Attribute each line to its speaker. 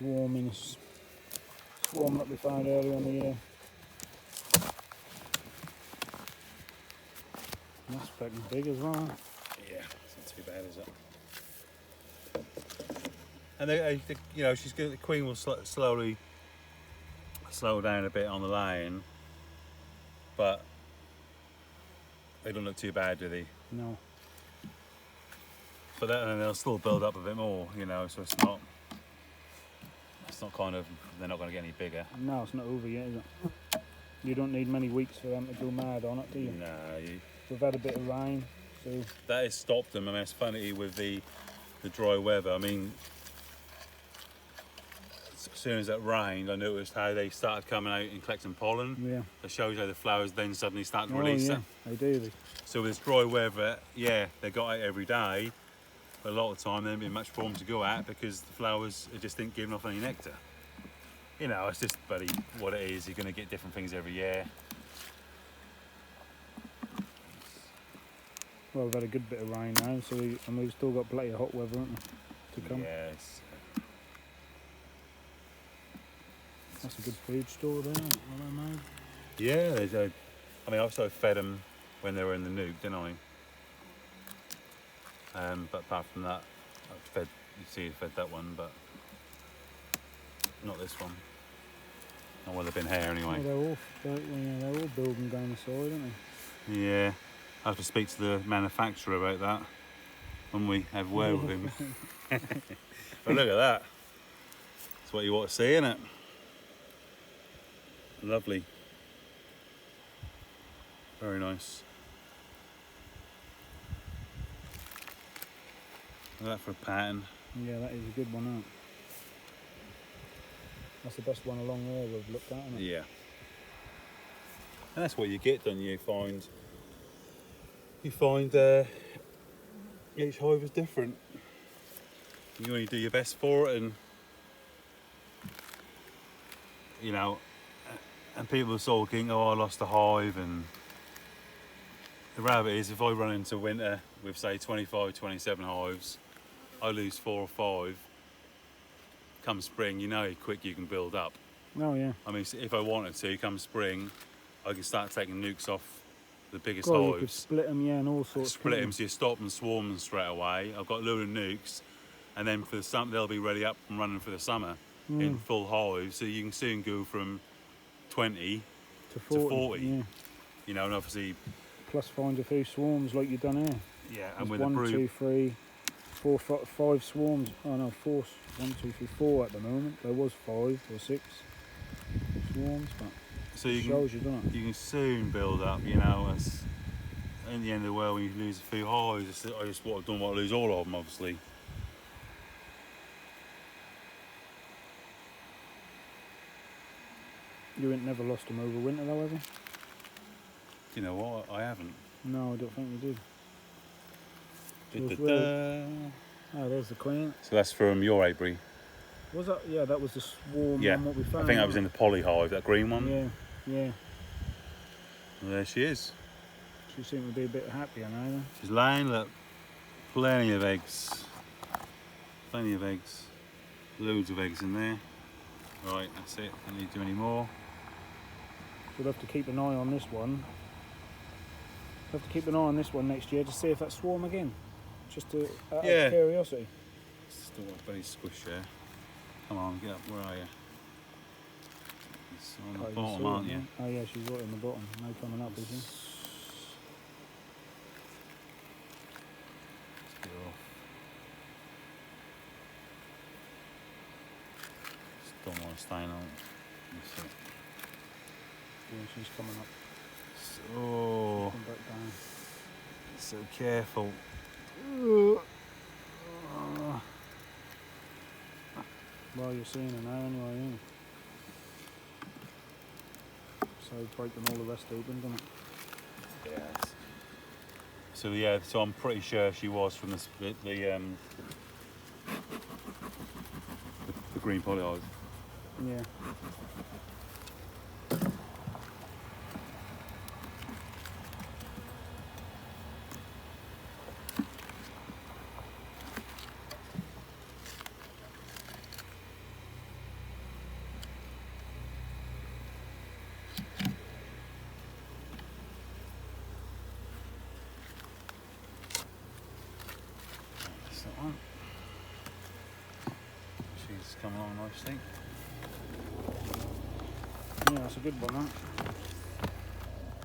Speaker 1: swarming that we found earlier in the year. And that's fucking big as well.
Speaker 2: Yeah, it's not too bad, is it? And they you know, she's good. The queen will slowly slow down a bit on the laying, but they don't look too bad, do they?
Speaker 1: No.
Speaker 2: But then they'll still build up a bit more, you know. So it's not kind of, they're not going to get any bigger.
Speaker 1: No, it's not over yet, is it? You don't need many weeks for them to go mad on it, do you?
Speaker 2: No,
Speaker 1: We've had a bit of rain, so
Speaker 2: that has stopped them. I mean, it's funny with the dry weather. I mean, as soon as it rained, I noticed how they started coming out and collecting pollen.
Speaker 1: yeah.
Speaker 2: It shows how the flowers then suddenly start to
Speaker 1: Oh
Speaker 2: release
Speaker 1: yeah,
Speaker 2: it.
Speaker 1: they do.
Speaker 2: So with this dry weather, yeah, they got out every day, but a lot of the time there ain't been much for them to go at because the flowers are just ain't giving off any nectar. You know, it's just bloody what it is. You're going to get different things every year.
Speaker 1: Well, we've had a good bit of rain now, so we've still got plenty of hot weather, haven't we, to come.
Speaker 2: Yes.
Speaker 1: That's a good food store there, well I made.
Speaker 2: Yeah, I mean, I also fed them when they were in the nuke, didn't I? But apart from that, you see, I fed that one, but not this one. Not while they've been here anyway.
Speaker 1: Well, they're all building down the side, aren't they?
Speaker 2: Yeah, I have to speak to the manufacturer about that when we have a word with him. But look at that. That's what you want to see, isn't it? Lovely. Very nice. Look at that for a pattern.
Speaker 1: Yeah, that is a good one, isn't it? That's the best one along there we've looked at, isn't it?
Speaker 2: Yeah. And that's what you get, don't you? You find each hive is different. You only do your best for it, and you know, and people are sulking, oh, I lost a hive, and the rabbit is, if I run into winter with say 25, 27 hives, I lose 4 or 5. Come spring, you know how quick you can build up.
Speaker 1: Oh yeah.
Speaker 2: I mean, if I wanted to, come spring, I can start taking nukes off the biggest
Speaker 1: God,
Speaker 2: hives.
Speaker 1: you could split them, yeah, and all sorts.
Speaker 2: Split them, so you stop them swarming straight away. I've got a load of nukes, and then for the summer they'll be ready up and running for the summer in full hives. So you can soon go from 20
Speaker 1: to 40. Yeah.
Speaker 2: You know, and obviously.
Speaker 1: Plus find a few swarms like you've done here.
Speaker 2: Yeah,
Speaker 1: There's
Speaker 2: and with
Speaker 1: 1,
Speaker 2: the brood.
Speaker 1: 2, 3, 4, 5 swarms. Oh no, 4. 1, 2, 3, 4 at the moment. There was 5 or 6 swarms, but
Speaker 2: so
Speaker 1: it shows you, doesn't it?
Speaker 2: You can soon build up. You know, it's in the end of the world when you lose a few hives. I just don't want to lose all of them, obviously.
Speaker 1: You ain't never lost them over winter though, have you?
Speaker 2: You know what? I haven't.
Speaker 1: No, I don't think you did. Oh, there's the queen.
Speaker 2: So that's from your apiary.
Speaker 1: Was that? Yeah, that was the swarm
Speaker 2: Yeah,
Speaker 1: one what we found.
Speaker 2: I think that was in the poly hive, that green one.
Speaker 1: Yeah, yeah.
Speaker 2: Well, there she is.
Speaker 1: She seemed to be a bit happier now then.
Speaker 2: She's laying, look, plenty of eggs. Plenty of eggs. Loads of eggs in there. Right, that's it. Don't need to do any more.
Speaker 1: We'll have to keep an eye on this one. We'll have to keep an eye on this one next year to see if that swarm again. Just out of curiosity.
Speaker 2: Still got a bloody squish there. Come on, get up. Where are you? It's on the bottom, aren't you?
Speaker 1: Oh yeah, she's right in the bottom. No coming up, is she?
Speaker 2: Let's get her off. Just don't want to stain on it. That's it.
Speaker 1: Yeah, she's coming up.
Speaker 2: So,
Speaker 1: Come back down.
Speaker 2: so careful.
Speaker 1: Well, you're seeing her now anyway, yeah. So breaking all the rest open, doesn't it?
Speaker 2: Yeah. So I'm pretty sure she was from the green poly hive.
Speaker 1: Yeah.
Speaker 2: That's that one. She's coming along nicely.
Speaker 1: Yeah, that's a good one, that.